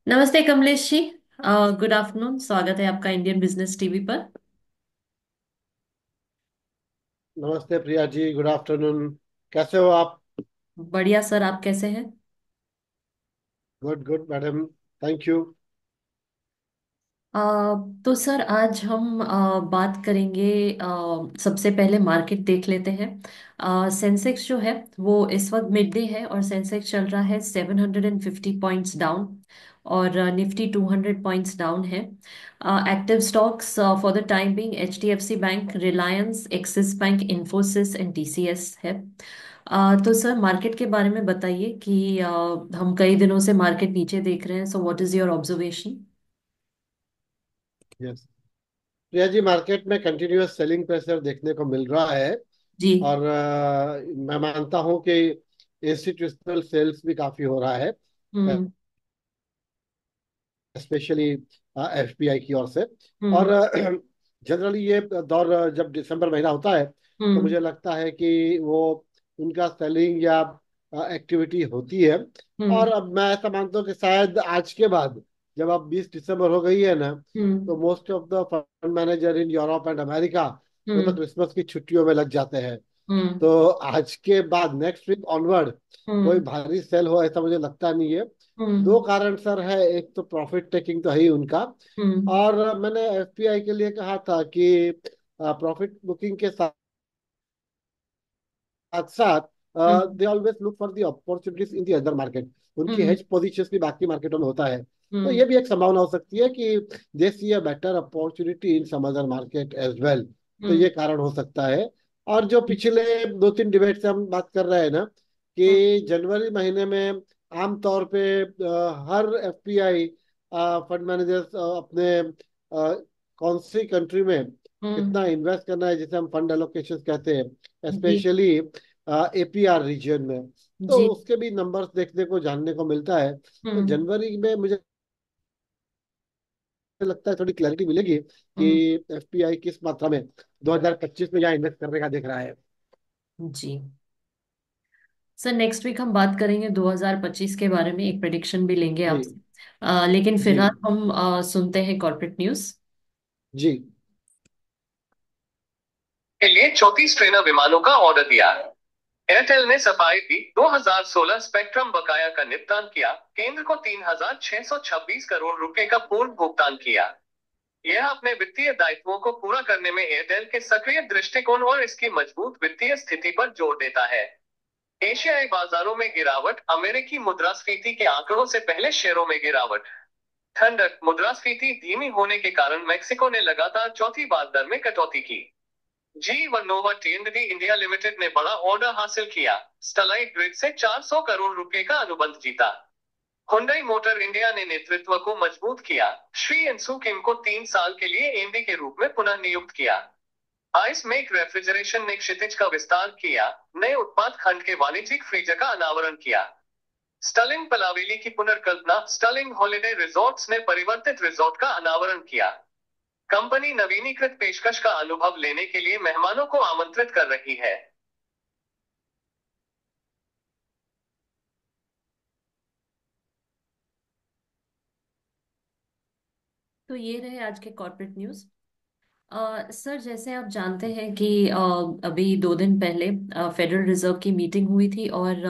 नमस्ते Kamlesh ji. Good afternoon. स्वागत है आपका इंडियन बिजनेस टीवी पर। नमस्ते प्रिया जी, गुड आफ्टरनून। कैसे हो आप? बढ़िया सर, आप कैसे हैं? Good good madam, thank you. Uh, तो सर आज हम बात करेंगे। सबसे पहले मार्केट देख लेते हैं। सेंसेक्स जो है वो इस वक्त मिड डे है और सेंसेक्स चल रहा है 750 पॉइंट्स डाउन। और निफ्टी 200 पॉइंट्स डाउन है। Active stocks for the time being HDFC bank, Reliance, axis bank, Infosys and TCS है। तो सर मार्केट के बारे में बताइए कि हम कई दिनों से मार्केट नीचे देख रहे हैं, so what is your observation? Yes Priya ji, market में कंटिन्यूअस सेलिंग प्रेशर देखने को मिल रहा है। जी। और मैं मानता हूं कि इंस्टीट्यूशनल सेल्स भी काफी हो रहा है, हम्म। स्पेशली एफपीआई की ओर से। और हम्म। जनरली ये दौर जब दिसंबर महीना होता है तो हम्म। मुझे लगता है कि वो उनका सेलिंग या एक्टिविटी होती है। और हम्म। अब मैं ऐसा मानता हूँ कि शायद आज के बाद, जब अब 20 दिसंबर हो गई है ना, तो hmm. Most of the fund manager in Europe and America वो तो हम्म। क्रिसमस की छुट्टियों में लग जाते हैं। हम्म। तो आज के बाद नेक्स्ट वीक ऑनवर्ड कोई हम्म। भारी सेल हो ऐसा मुझे लगता नहीं है। दो हम्म। कारण सर है, एक तो प्रॉफिट टेकिंग तो है ही उनका। हम्म। और मैंने एफपीआई के लिए कहा था कि प्रॉफिट बुकिंग के साथ साथ hmm. They always look for the opportunities in the other market. उनकी हम्म। हेज पोजीशंस भी बाकी मार्केटों में होता है, तो हम्म। ये भी एक संभावना हो सकती है कि they see a better opportunity in some other market as well. तो हम्म। ये कारण हो सकता है। और जो पिछले दो तीन डिबेट से हम बात कर रहे हैं ना, हम्म। कि जनवरी महीने में आमतौर पे हर एफपीआई फंड मैनेजर्स अपने कौन सी कंट्री में हम्म। कितना इन्वेस्ट करना है, जिसे हम फंड एलोकेशन कहते हैं, जी। स्पेशली एपीआर रीजन में, तो जी। उसके भी नंबर्स देखने को जानने को मिलता है। तो हम्म। जनवरी में मुझे लगता है थोड़ी क्लैरिटी मिलेगी कि हम्म। एफपीआई किस मात्रा में 2025 में यहाँ इन्वेस्ट करने का दिख रहा है। जी। सर नेक्स्ट वीक हम बात करेंगे 2025 के बारे में, एक प्रेडिक्शन भी लेंगे जी आपसे। लेकिन जी फिलहाल हम सुनते हैं कॉर्पोरेट न्यूज। जी। के लिए 34 ट्रेनर विमानों का ऑर्डर दिया। एयरटेल ने सफाई दी, 2016 स्पेक्ट्रम बकाया का निपटान किया, केंद्र को 3626 करोड़ रुपए का पूर्ण भुगतान किया। यह अपने वित्तीय दायित्वों को पूरा करने में एयरटेल के सक्रिय दृष्टिकोण और इसकी मजबूत वित्तीय स्थिति पर जोर देता है। एशियाई बाजारों में गिरावट, अमेरिकी मुद्रास्फीति के आंकड़ों से पहले शेयरों में गिरावट। ठंडक, मुद्रास्फीति धीमी होने के कारण मेक्सिको ने लगातार चौथी बार दर में कटौती की। जी वनोवा टीएनडी इंडिया लिमिटेड ने बड़ा ऑर्डर हासिल किया, स्टरलाइट ग्रिड से 400 करोड़ रुपए का अनुबंध जीता। हुंडई मोटर इंडिया ने नेतृत्व को मजबूत किया, श्री इंसू किम को 3 साल के लिए एमडी के रूप में पुनः नियुक्त किया। आइस मेक रेफ्रिजरेशन ने क्षितिज का विस्तार किया, नए उत्पाद खंड के वाणिज्यिक फ्रीजर का अनावरण किया। स्टर्लिंग पलावेली की पुनर्कल्पना, स्टर्लिंग हॉलिडे रिजॉर्ट्स ने परिवर्तित रिजॉर्ट का अनावरण किया। कंपनी नवीनीकृत पेशकश का अनुभव लेने के लिए मेहमानों को आमंत्रित कर रही है। तो ये रहे आज के कॉर्पोरेट न्यूज। सर जैसे आप जानते हैं कि अभी 2 दिन पहले फेडरल रिजर्व की मीटिंग हुई थी और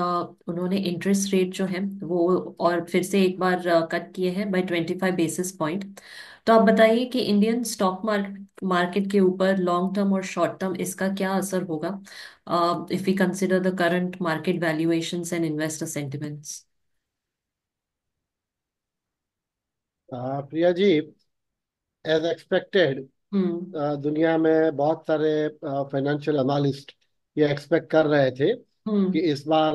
उन्होंने इंटरेस्ट रेट जो है वो और फिर से एक बार कट किए हैं बाय 25 बेसिस पॉइंट। तो आप बताइए कि इंडियन स्टॉक मार्केट के ऊपर लॉन्ग टर्म और शॉर्ट टर्म इसका क्या असर होगा, if we consider the current market valuations and investor sentiments. Priya ji, as expected hmm. दुनिया में बहुत सारे फाइनेंशियल एनालिस्ट ये एक्सपेक्ट कर रहे थे कि हम्म। इस बार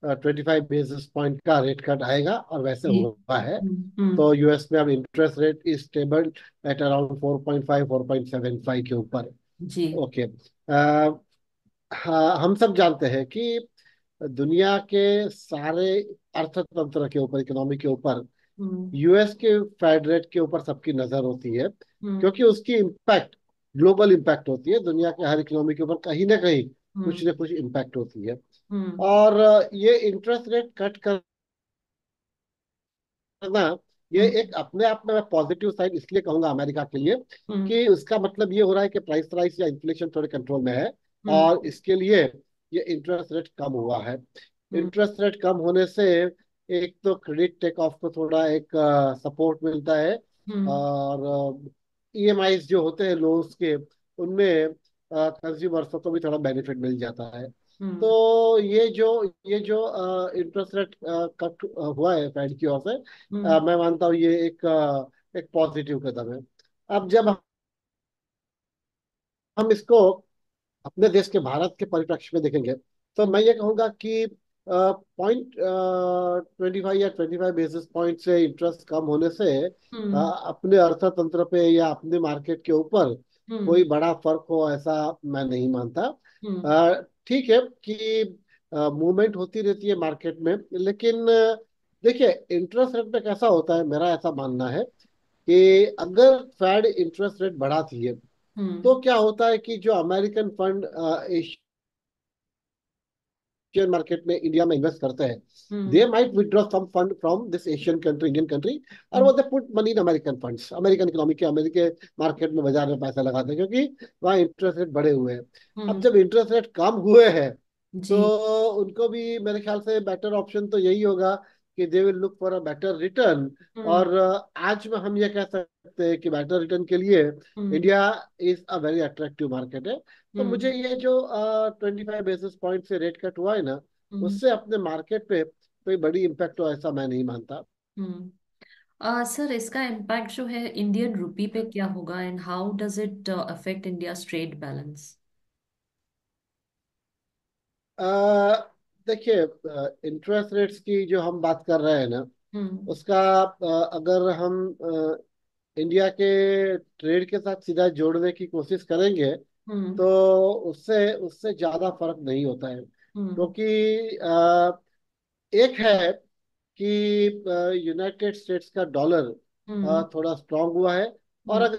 25 बेसिस पॉइंट का रेट कट आएगा, और वैसे जी। हुआ है। हम्म। तो यूएस में अब interest rate is stable at around 4.5 4.75 के ऊपर। जी। ओके। हाँ, हम सब जानते हैं कि दुनिया के सारे अर्थतंत्र के ऊपर, इकोनॉमी के ऊपर, हम्म। यूएस के फेड रेट के ऊपर सबकी नजर होती है, हम्म। क्योंकि उसकी इम्पैक्ट ग्लोबल इम्पैक्ट होती है, दुनिया के हर इकोनॉमी के ऊपर कहीं ना कहीं हम्म। कुछ ना कुछ इम्पैक्ट होती है। हम्म। और ये इंटरेस्ट रेट कट करना, ये हम्म। एक अपने आप में पॉजिटिव साइड इसलिए कहूंगा अमेरिका के लिए, हम्म। कि उसका मतलब ये हो रहा है कि प्राइस राइस या इन्फ्लेशन थोड़े कंट्रोल में है। और हम्म। इसके लिए ये इंटरेस्ट रेट कम हुआ है। हम्म। इंटरेस्ट रेट कम होने से एक तो क्रेडिट टेक ऑफ को थोड़ा एक सपोर्ट मिलता है। हम्म। और ईएमआईज जो होते हैं लोन्स के, उनमें कंज्यूमर्स को भी थोड़ा बेनिफिट मिल जाता है। हम्म। तो ये जो इंटरेस्ट रेट कट हुआ है फेड की ओर से, हम्म। मैं मानता हूँ ये एक पॉजिटिव कदम है। अब जब हम इसको अपने देश के भारत के परिप्रेक्ष्य में देखेंगे, तो हम्म। मैं ये कहूंगा कि 0.25 या 25 बेसिस पॉइंट से इंटरेस्ट कम होने से हम्म। अपने अर्थतंत्र पे या अपने मार्केट के ऊपर कोई हम्म। बड़ा फर्क हो, ऐसा मैं नहीं मानता। हम्म। ठीक है कि मूवमेंट होती रहती है मार्केट में, लेकिन देखिए इंटरेस्ट रेट पे कैसा होता है, मेरा ऐसा मानना है कि अगर फेड इंटरेस्ट रेट बढ़ाती है, हम्म। तो क्या होता है कि जो अमेरिकन फंड शेयर मार्केट में इंडिया में इन्वेस्ट करते हैं, hmm. They might withdraw some fund from this Asian country, Indian country, और हम्म। वो they put money in American funds, American economy के, अमेरिके मार्केट में, बाजार में पैसा लगाते हैं, क्योंकि वहाँ इंटरेस्ट रेट बढ़े हुए हैं। अब हम्म। जब इंटरेस्ट रेट कम हुए हैं, तो जी। उनको भी मेरे ख्याल से बेटर ऑप्शन तो यही होगा कि they will look for a better return. Hmm. और आज में हम ये कह सकते हैं कि बेटर रिटर्न के लिए hmm. India is a very attractive market है। तो मुझे हम्म। ये जो 25 बेसिस पॉइंट से रेट कट हुआ है ना, हम्म। उससे अपने मार्केट पे कोई बड़ी इम्पैक्ट हो ऐसा मैं नहीं मानता। हम्म। सर, इसका इम्पैक्ट जो है इंडियन रुपी पे क्या होगा, and how does it affect India trade balance? Uh, देखिए इंटरेस्ट रेट्स की जो हम बात कर रहे हैं ना, हम्म। उसका अगर हम इंडिया के ट्रेड के साथ सीधा जोड़ने की कोशिश करेंगे, हम्म। तो उससे उससे ज्यादा फर्क नहीं होता है, हम्म। क्योंकि एक है कि यूनाइटेड स्टेट्स का डॉलर हम्म। थोड़ा स्ट्रांग हुआ है। और हम्म।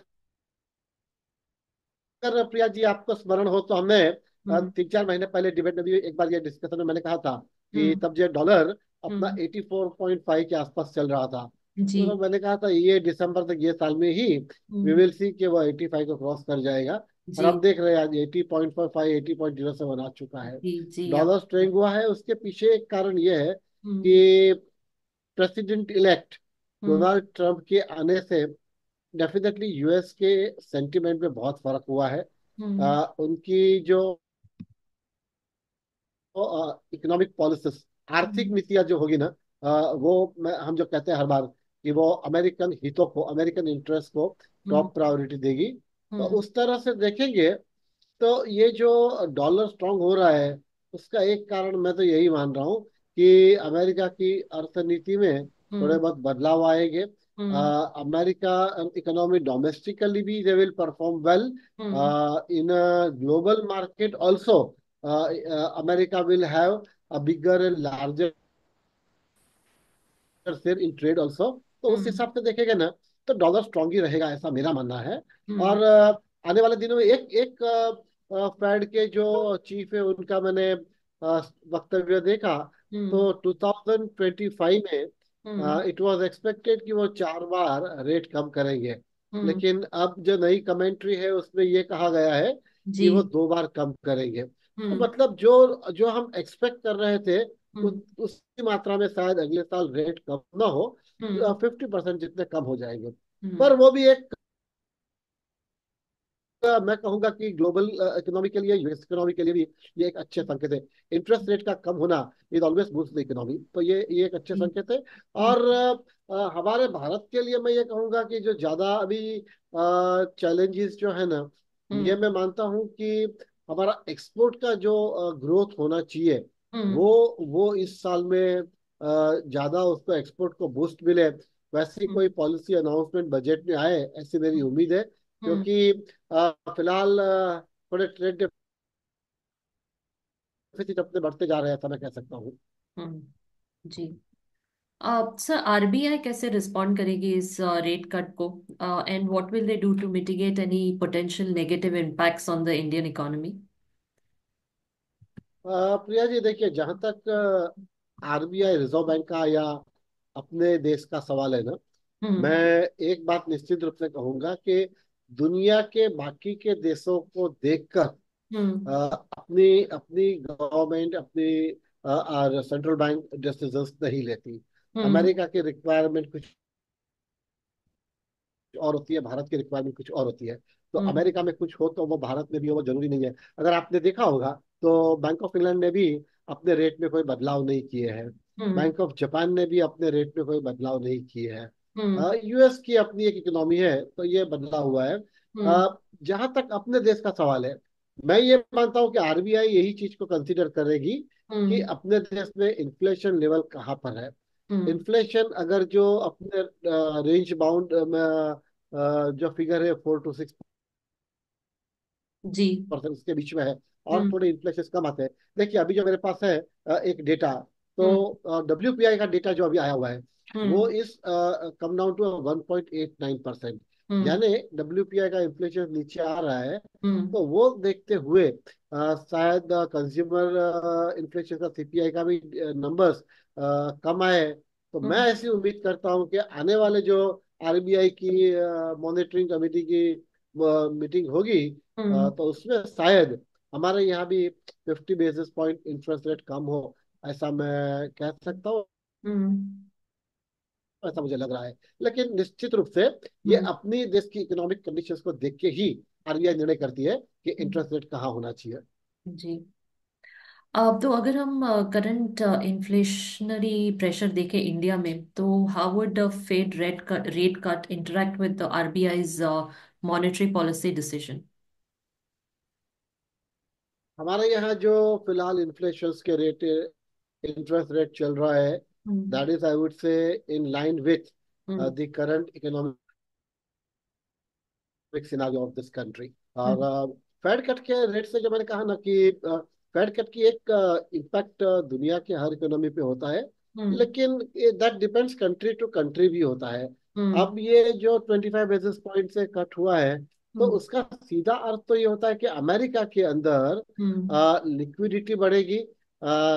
अगर प्रिया जी आपको स्मरण हो, तो हमने हम्म। 3-4 महीने पहले डिबेट में भी एक बार ये डिस्कशन में मैंने कहा था कि हम्म। तब जो डॉलर अपना हम्म। 84.5 के आसपास चल रहा था, जी। तो मैंने कहा था ये दिसंबर तक, ये साल में ही वी हम्म। विल सी कि वो 85 को क्रॉस कर जाएगा। और जी। हम देख रहे हैं आज 80.45, 80.07 आ चुका है। जी। जी आप। डॉलर स्ट्रेंग हुआ है, उसके पीछे एक कारण ये है हम्म। कि प्रेसिडेंट इलेक्ट हम्म। डोनाल्ड ट्रंप के आने से डेफिनेटली यूएस के सेंटिमेंट में बहुत फर्क हुआ है। हम्म। उनकी जो इकोनॉमिक पॉलिसीज, आर्थिक हम्म। नीतियां जो होगी ना, वो हम जो कहते हैं हर बार कि वो अमेरिकन हितों को, अमेरिकन इंटरेस्ट को हम्म। टॉप प्रायोरिटी देगी। तो हम्म। उस तरह से देखेंगे, तो ये जो डॉलर स्ट्रांग हो रहा है, उसका एक कारण मैं तो यही मान रहा हूँ कि अमेरिका की अर्थनीति में थोड़े हम्म। बहुत बदलाव आएंगे। हम्म। अमेरिका इकोनॉमी डोमेस्टिकली भी they will perform well, hmm. In global market also. America will have a bigger and larger share in trade also. तो उस हम्म। हिसाब से देखेगा ना, तो डॉलर स्ट्रांग ही रहेगा, ऐसा मेरा मानना है। हम्म। और आने वाले दिनों में एक एक फेड के जो चीफ है उनका मैंने वक्तव्य देखा, हम्म। तो 2025 हम्म। में इट वाज एक्सपेक्टेड कि वो 4 बार रेट कम करेंगे। हम्म। लेकिन अब जो नई कमेंट्री है उसमें ये कहा गया है जी। कि वो 2 बार कम करेंगे। तो हम्म। मतलब जो जो हम एक्सपेक्ट कर रहे थे, हम्म। उसी मात्रा में शायद अगले साल रेट कम ना हो, हम्म। 50% जितने कम हो जाएंगे। हम्म। पर वो भी एक मैं कहूंगा कि ग्लोबल इकोनॉमी के लिए, यूएस इकोनॉमी के लिए भी ये एक अच्छे संकेत है। इंटरेस्ट रेट का कम होना is always boost the economy, तो ये एक अच्छे जी। संकेत है। हम्म। और हमारे भारत के लिए मैं ये कहूंगा कि जो ज्यादा अभी चैलेंजेस जो है ना, ये हम्म। मैं मानता हूँ कि हमारा एक्सपोर्ट का जो ग्रोथ होना चाहिए, हम्म। वो इस साल में ज्यादा उसको एक्सपोर्ट को बूस्ट मिले, वैसी कोई हम्म। पॉलिसी अनाउंसमेंट बजट में आए, ऐसी मेरी उम्मीद है। हम्म। क्योंकि फिलहाल थोड़े ट्रेड डेफिसिट अपने बढ़ते जा रहे हैं, ऐसा मैं कह सकता हूँ। जी। सर, आरबीआई कैसे रिस्पॉन्ड करेगी इस रेट कट को, and what will they do to mitigate any potential negative impacts on the Indian economy? Priya ji, देखिए, जहां तक आरबीआई, रिजर्व बैंक का या अपने देश का सवाल है ना, मैं हम्म। एक बात निश्चित रूप से कहूंगा कि दुनिया के बाकी के देशों को देखकर हम्म। अपनी अपनी गवर्नमेंट, अपनी सेंट्रल बैंक डिसीजंस नहीं लेती। हम्म। अमेरिका की रिक्वायरमेंट कुछ और होती है, भारत की रिक्वायरमेंट कुछ और होती है। तो हम्म। अमेरिका में कुछ हो तो वो भारत में भी हो, वो जरूरी नहीं है। अगर आपने देखा होगा तो बैंक ऑफ इंग्लैंड ने भी अपने रेट में कोई बदलाव नहीं किए हैं। हम्म। बैंक ऑफ जापान ने भी अपने रेट में कोई बदलाव नहीं किए हैं। हम्म। यूएस की अपनी एक इकोनॉमी है, तो ये बदला हुआ है। हम्म। जहां तक अपने देश का सवाल है, मैं ये मानता हूं कि आरबीआई यही चीज को कंसीडर करेगी कि हम्म। अपने देश में इन्फ्लेशन लेवल कहाँ पर है। हम्म। इन्फ्लेशन अगर जो अपने रेंज बाउंड में जो फिगर है 4 to 6% जी। उसके बीच में है, और हम्म। थोड़े इन्फ्लेशन कम आते हैं। देखिए, अभी जो मेरे पास है एक डेटा, हम्म। तो डब्ल्यूपीआई का डेटा जो अभी आया हुआ है, वो हम्म। इस कम डाउन टू 1.89%। हम्म। यानी डब्ल्यूपीआई का इन्फ्लेशन नीचे आ रहा है। हम्म। तो वो देखते हुए शायद कंज्यूमर इन्फ्लेशन का, सीपीआई का भी नंबर्स कम आए। तो मैं हम्म। ऐसी उम्मीद करता हूँ कि आने वाले जो आरबीआई की मॉनिटरिंग कमेटी की मीटिंग होगी, हम्म। तो उसमें शायद हमारे यहाँ भी 50 बेसिस पॉइंट इंटरेस्ट रेट कम हो, ऐसा मैं कह सकता हूँ। हम्म। ऐसा मुझे लग रहा है। लेकिन निश्चित रूप से ये हम्म। अपनी देश की इकोनॉमिक कंडीशंस को देख के ही आरबीआई निर्णय करती है कि हम्म। इंटरेस्ट रेट कहाँ होना चाहिए। जी। अब तो अगर हम करंट इन्फ्लेशनरी प्रेशर देखें इंडिया में, तो how would Fed rate cut interact with RBI's monetary policy decision? हमारे यहाँ जो फिलहाल इन्फ्लेशन के रेट, इंटरेस्ट रेट चल रहा है, hmm. That is I would say in line with hmm. The current economic scenario of this country. Hmm. और Fed cut के रेट से, जो मैंने कहा ना कि फेड कट की एक इम्पैक्ट दुनिया के हर इकोनॉमी पे होता है। हम्म। लेकिन that depends country to country भी होता है। हम्म। अब ये जो 25 बेसिस पॉइंट से कट हुआ है, तो हम्म। उसका सीधा अर्थ तो ये होता है कि अमेरिका के अंदर हम्म। लिक्विडिटी बढ़ेगी,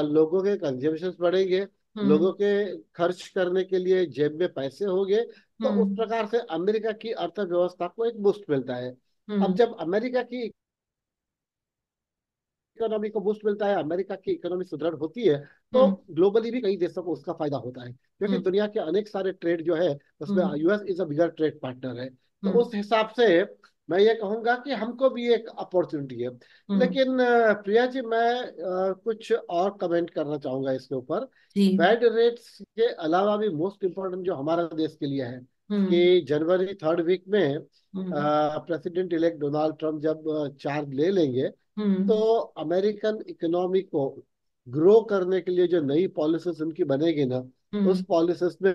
लोगों के कंजम्पशन बढ़ेंगे, लोगों हम्म। के खर्च करने के लिए जेब में पैसे होंगे। तो उस हम्म। प्रकार से अमेरिका की अर्थव्यवस्था को एक बूस्ट मिलता है। अब हम्म। जब अमेरिका की इकोनॉमी को बूस्ट मिलता है, अमेरिका की इकोनॉमी सुदृढ़ होती है, तो हम्म। ग्लोबली भी कई देशों को उसका फायदा होता है, क्योंकि हम्म। दुनिया के अनेक सारे ट्रेड जो है उसमें hmm. US is a bigger trade partner है। तो हम्म। उस हिसाब से मैं ये कहूंगा कि हमको भी एक अपॉर्चुनिटी है। हम्म। लेकिन प्रिया जी, मैं कुछ और कमेंट करना चाहूंगा इसके ऊपर। जी। फेड रेट्स के अलावा भी मोस्ट इम्पोर्टेंट जो हमारा देश के लिए है, हम्म। कि जनवरी थर्ड वीक में हम्म। प्रेसिडेंट इलेक्ट डोनाल्ड ट्रंप जब चार्ज ले लेंगे, तो हम्म। अमेरिकन इकोनॉमी को ग्रो करने के लिए जो नई पॉलिसीज उनकी बनेगी ना, उस हम्म। पॉलिसीज में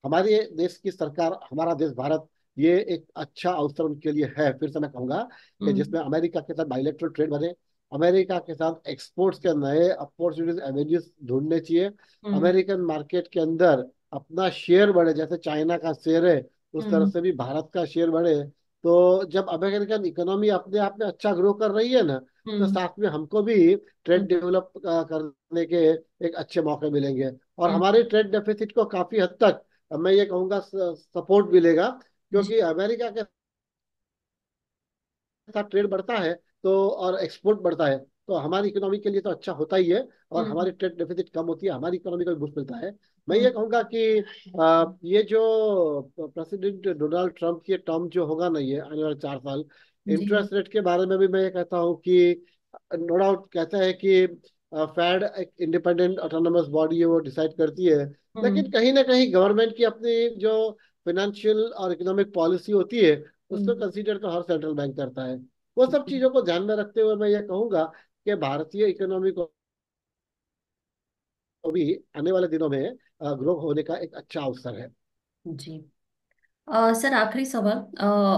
हमारे देश की सरकार, हमारा देश भारत, ये एक अच्छा अवसर उनके लिए है। फिर से मैं कहूंगा कि हम्म। जिसमें अमेरिका के साथ बाइलेटरल ट्रेड बने, अमेरिका के साथ एक्सपोर्ट्स के नए अपॉर्चुनिटीज, एवेन्यूज ढूंढने चाहिए। हम्म। अमेरिकन मार्केट के अंदर अपना शेयर बढ़े, जैसे चाइना का शेयर है उस तरह हम्म। से भी भारत का शेयर बढ़े। तो जब अमेरिकन इकोनॉमी अपने आप में अच्छा ग्रो कर रही है ना, तो हम्म। साथ में हमको भी ट्रेड हम्म। डेवलप करने के एक अच्छे मौके मिलेंगे। और हम्म। हमारे ट्रेड डेफिसिट को काफी हद तक, मैं ये कहूंगा, सपोर्ट मिलेगा। जी। क्योंकि अमेरिका के साथ ट्रेड बढ़ता है तो, और एक्सपोर्ट बढ़ता है, तो हमारी इकोनॉमी के लिए तो अच्छा होता ही है। और हम्म। हमारी ट्रेड डेफिसिट कम होती है, हमारी इकोनॉमी को भी बूस्ट मिलता है। मैं हम्म। ये कहूंगा कि ये जो प्रेसिडेंट डोनाल्ड ट्रंप की टर्म जो होगा ना, ये आने वाले 4 साल, जी। इंटरेस्ट रेट के बारे में भी मैं ये कहता हूँ कि नो डाउट कहता है कि फेड एक इंडिपेंडेंट ऑटोनोमस बॉडी है, वो डिसाइड करती है। लेकिन हम्म। कहीं ना कहीं गवर्नमेंट की अपनी जो फाइनेंशियल और इकोनॉमिक पॉलिसी होती है, उसको हम्म। कंसीडर तो हर सेंट्रल बैंक करता है। वो सब जी। चीजों को ध्यान में रखते हुए मैं ये कहूंगा कि भारतीय इकोनॉमी को भी आने वाले दिनों में ग्रो होने का एक अच्छा अवसर है। जी। सर, आखिरी सवाल।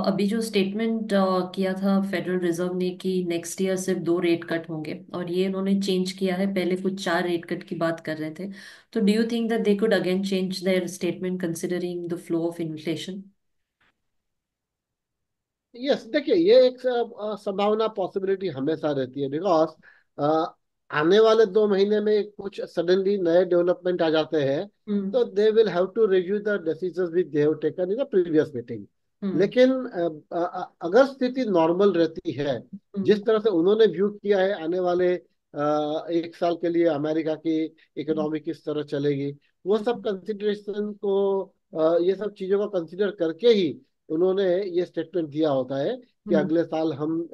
अभी जो स्टेटमेंट किया था फेडरल रिजर्व ने कि नेक्स्ट ईयर सिर्फ 2 रेट कट होंगे, और ये इन्होंने चेंज किया है, पहले कुछ 4 रेट कट की बात कर रहे थे। तो do you think that they could again change their statement considering the flow of inflation? Yes, देखिए ये एक संभावना, पॉसिबिलिटी हमेशा रहती है, बिकॉज आने वाले 2 महीने में कुछ सडनली नए डेवलपमेंट आ जाते हैं, हम्म। तो they will have to review the decisions which they have taken in the previous meeting. Hmm. लेकिन अगर स्थिति नॉर्मल रहती है, हम्म। जिस तरह से उन्होंने व्यू किया है आने वाले 1 साल के लिए अमेरिका की हम्म। इकोनॉमी किस तरह चलेगी, वो सब हम्म। कंसिडरेशन को, ये सब चीजों को कंसिडर करके ही उन्होंने ये स्टेटमेंट दिया होता है कि हम्म। अगले साल हम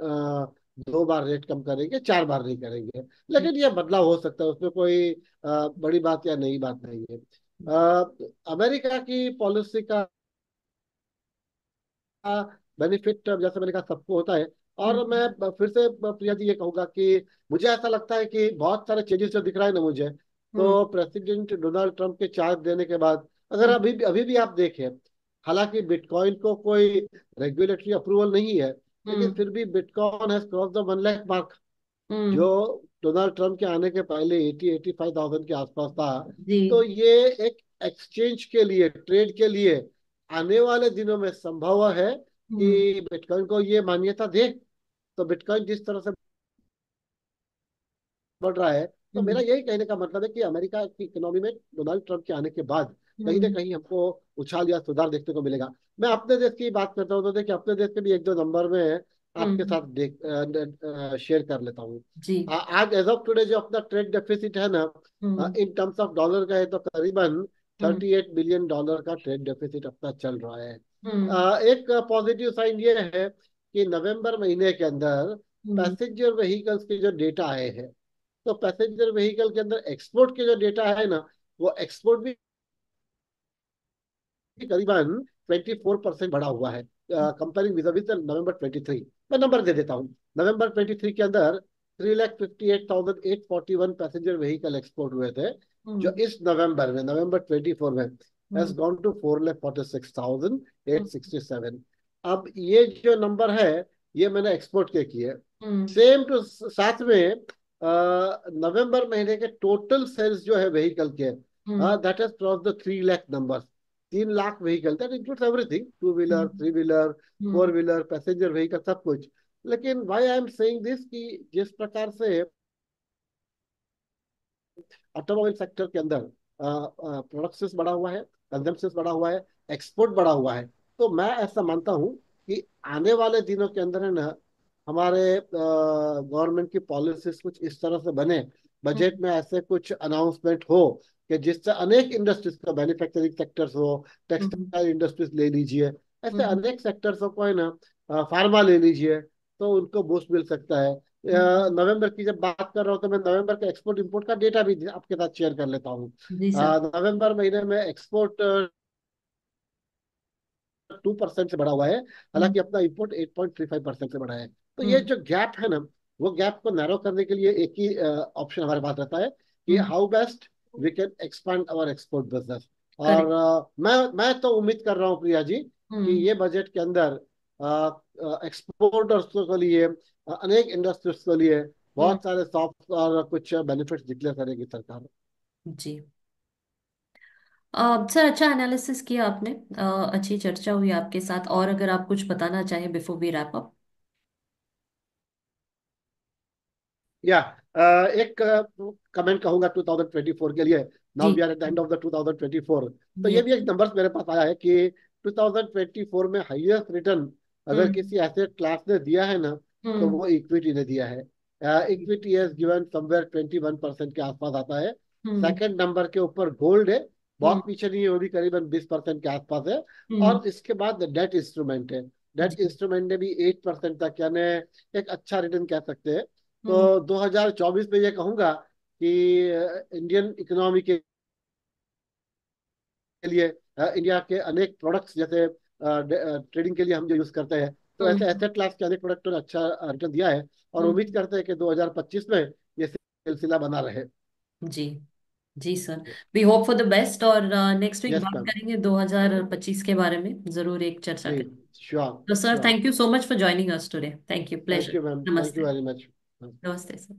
2 बार रेट कम करेंगे, 4 बार नहीं करेंगे। लेकिन ये बदलाव हो सकता है, उसमें कोई बड़ी बात या नई बात नहीं है। अमेरिका की पॉलिसी का बेनिफिट, जैसे मैंने कहा, सबको होता है। और हम्म। मैं फिर से प्रिया जी ये कहूंगा कि मुझे ऐसा लगता है कि बहुत सारे चेंजेस जो दिख रहा है ना मुझे, हम्म। तो प्रेसिडेंट डोनाल्ड ट्रंप के चार्ज देने के बाद, अगर हम्म। अभी भी आप देखें, हालांकि बिटकॉइन को कोई रेगुलेटरी अप्रूवल नहीं है, लेकिन हम्म। फिर भी bitcoin has cross the 1 lakh mark, hmm. जो डोनाल्ड ट्रंप के आने के पहले 80-85 थाउजेंड के आसपास था। जी। तो ये एक एक्सचेंज के लिए, ट्रेड के लिए आने वाले दिनों में संभव है हम्म। कि बिटकॉइन को ये मान्यता दे। तो बिटकॉइन जिस तरह से बढ़ रहा है, तो मेरा हम्म। यही कहने का मतलब है कि अमेरिका की इकोनॉमी में डोनाल्ड ट्रंप के आने के बाद कहीं ना हम्म। कहीं हमको उछाल या सुधार देखने को मिलेगा। मैं अपने देश की बात करता हूँ, तो देखिए अपने देश के भी 1-2 नंबर में आपके हम्म। साथ शेयर कर लेता हूँ। जी। आज एज ऑफ टुडे जो अपना ट्रेड डेफिसिट है ना, हम्म। इन टर्म्स ऑफ डॉलर का है, तो करीबन हम्म। 38 बिलियन डॉलर का ट्रेड डेफिसिट अपना चल रहा है। हम्म। एक पॉजिटिव साइन ये है कि नवंबर महीने के अंदर हम्म। पैसेंजर व्हीकल्स के जो डेटा आए हैं, तो पैसेंजर व्हीकल के अंदर एक्सपोर्ट के जो डेटा है ना, वो एक्सपोर्ट भी करीबन 24% बढ़ा हुआ है, कंपेयरिंग विद नवंबर 23। मैं नंबर दे देता हूँ। नवंबर 23 के अंदर 3,58,841 पैसेंजर व्हीकल एक्सपोर्ट हुए थे, जो हम्म। इस नवंबर में, नवंबर 24 में, हैज हम्म। Gone to 4,46,867। अब ये जो नंबर है, ये मैंने एक्सपोर्ट के किए। हम्म। सेम टू साथ में नवंबर महीने के टोटल सेल्स जो है व्हीकल के, hmm. That has cross the 3 lakh number. 3 lakh vehicle, that includes everything, 2 wheeler, hmm. 3 wheeler, four hmm. Wheeler, passenger vehicle, सब कुछ। लेकिन why I am saying this, कि जिस प्रकार से ऑटोमोबाइल सेक्टर के अंदर प्रोडक्शन बढ़ा हुआ है, कंजम्पशन बढ़ा हुआ है, एक्सपोर्ट बढ़ा हुआ है, तो मैं ऐसा मानता हूं कि आने वाले दिनों के अंदर है ना, हमारे गवर्नमेंट की पॉलिसीज कुछ इस तरह से बने, बजट हम्म। में ऐसे कुछ अनाउंसमेंट हो कि जिससे अनेक इंडस्ट्रीज को, मैन्युफैक्चरिंग सेक्टर्स हो, हम्म। टेक्सटाइल इंडस्ट्रीज ले लीजिए, ऐसे हम्म। अनेक सेक्टर्स को है ना, फार्मा ले लीजिए, तो उनको बूस्ट मिल सकता है। हम्म। नवंबर की जब बात कर रहा हूँ, तो मैं नवंबर के एक्सपोर्ट इंपोर्ट का डेटा भी आपके साथ शेयर कर लेता हूँ। जी सर। नवंबर महीने में एक्सपोर्ट 2% से बढ़ा हुआ है, हम्म। हालांकि अपना इंपोर्ट 8.35% से बढ़ा है। तो ये हम्म। जो गैप है ना, वो गैप को नैरो करने के लिए एक ही ऑप्शन हमारे पास रहता है कि hmm. How best we can expand our export business. और करेक्ट। मैं तो उम्मीद कर रहा हूँ प्रिया जी, कि हम्म। ये बजट के अंदर एक्सपोर्टर्स के लिए, अनेक इंडस्ट्रीज के लिए हम्म। बहुत सारे सॉफ्ट और कुछ बेनिफिट्स डिक्लेयर करेगी सरकार। जी। सर अच्छा एनालिसिस किया आपने। अच्छी चर्चा हुई आपके साथ, और अगर आप कुछ बताना चाहें बिफोर वी रैप अप। या एक कमेंट कहूंगा 2024 के लिए। नाउ जी। We are at the end of the 2024। तो ये भी यस। एक नंबर्स मेरे पास आया है कि 2024 में हाईएस्ट रिटर्न अगर हम्म। किसी एसेट क्लास ने दिया है ना, तो हम्म। वो इक्विटी ने दिया है। इक्विटी हैज गिवन समवेयर 21% के आसपास आता है। हम्म। सेकंड नंबर के ऊपर गोल्ड है, हम्म। बहुत पीछे नहीं है, वो भी करीबन 20% के आसपास है। हम्म। और इसके बाद डेट इंस्ट्रूमेंट है। डेट जी। इंस्ट्रूमेंट ने भी 8% तक, यानी एक अच्छा रिटर्न कह सकते हैं। हम्म। तो 2024 में ये कहूंगा कि इंडियन इकोनॉमी के लिए, इंडिया के अनेक प्रोडक्ट्स, जैसे ट्रेडिंग के लिए हम जो यूज करते हैं, तो ऐसे हम्म। एसेट क्लास के अनेक प्रोडक्ट ने अच्छा रिटर्न दिया है। और उम्मीद हम्म। करते हैं कि 2025 में ये सिलसिला बना रहे। जी। जी sir. We hope for the best, और नेक्स्ट वीक यस बात मैम। करेंगे 2025 के बारे में, जरूर एक चर्चा जी, करेंगे। श्योर। तो sir sure. Thank you so much for joining us today. Thank you, thank pleasure. You ma'am, thank you नमस्ते। Very much. नमस्ते सर।